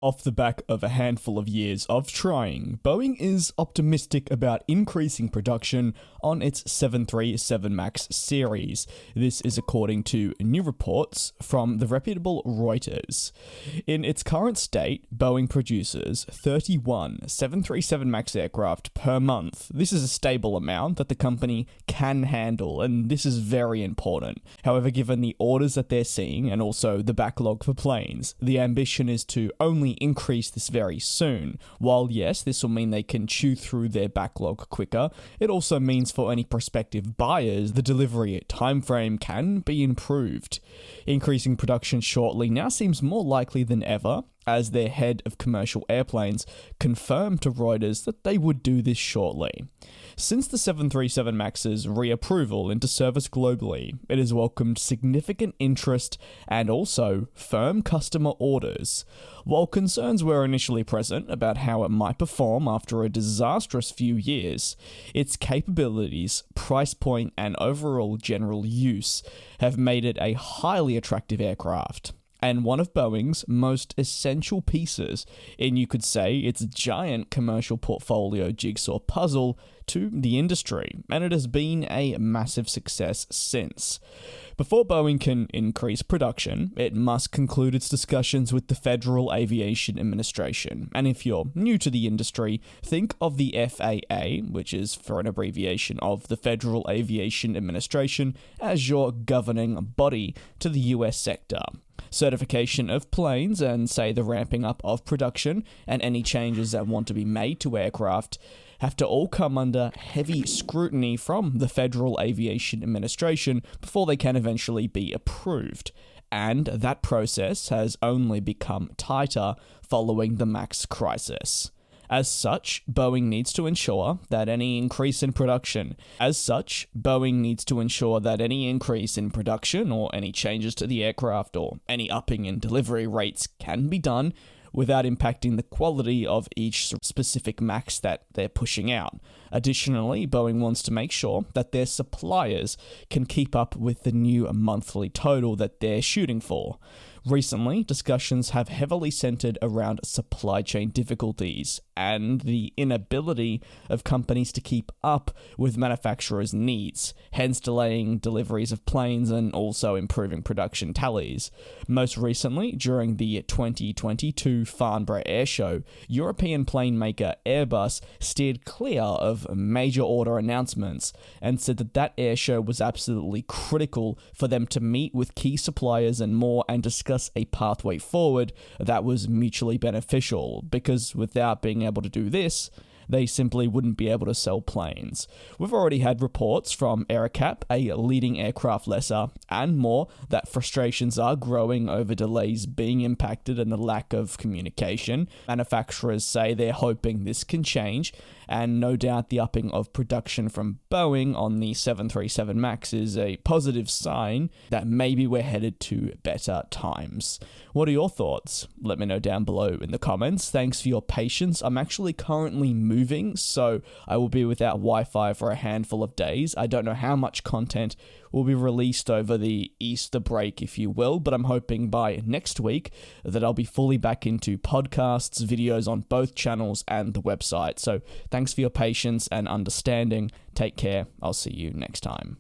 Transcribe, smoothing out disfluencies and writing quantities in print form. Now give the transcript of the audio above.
Off the back of a handful of years of trying, Boeing is optimistic about increasing production on its 737 MAX series. This is according to new reports from the reputable Reuters. In its current state, Boeing produces 31 737 MAX aircraft per month. This is a stable amount that the company can handle, and this is very important. However, given the orders that they're seeing and also the backlog for planes, the ambition is to only increase this very soon. While yes, this will mean they can chew through their backlog quicker, it also means for any prospective buyers, the delivery timeframe can be improved. Increasing production shortly now seems more likely than ever, as their head of commercial airplanes confirmed to Reuters that they would do this shortly. Since the 737 MAX's reapproval into service globally, it has welcomed significant interest and also firm customer orders. While concerns were initially present about how it might perform after a disastrous few years, its capabilities, price point, and overall general use have made it a highly attractive aircraft, and one of Boeing's most essential pieces in, you could say, its giant commercial portfolio jigsaw puzzle to the industry, and it has been a massive success since. Before Boeing can increase production, it must conclude its discussions with the Federal Aviation Administration, and if you're new to the industry, think of the FAA, which is for an abbreviation of the Federal Aviation Administration, as your governing body to the US sector. Certification of planes and, say, the ramping up of production and any changes that want to be made to aircraft have to all come under heavy scrutiny from the Federal Aviation Administration before they can eventually be approved. And that process has only become tighter following the MAX crisis. As such, Boeing needs to ensure that any increase in production or any changes to the aircraft or any upping in delivery rates can be done without impacting the quality of each specific MAX that they're pushing out. Additionally, Boeing wants to make sure that their suppliers can keep up with the new monthly total that they're shooting for. Recently, discussions have heavily centered around supply chain difficulties and the inability of companies to keep up with manufacturers' needs, hence delaying deliveries of planes and also improving production tallies. Most recently, during the 2022 Farnborough Air Show, European plane maker Airbus steered clear of major order announcements and said that air show was absolutely critical for them to meet with key suppliers and discuss a pathway forward that was mutually beneficial, because without being able to do this, they simply wouldn't be able to sell planes. We've already had reports from AerCap, a leading aircraft lessor, and more that frustrations are growing over delays being impacted and the lack of communication. Manufacturers say they're hoping this can change, and no doubt the upping of production from Boeing on the 737 MAX is a positive sign that maybe we're headed to better times. What are your thoughts? Let me know down below in the comments. Thanks for your patience. I'm actually currently moving, so I will be without Wi-Fi for a handful of days. I don't know how much content will be released over the Easter break, if you will, but I'm hoping by next week that I'll be fully back into podcasts, videos on both channels and the website. So thanks for your patience and understanding. Take care. I'll see you next time.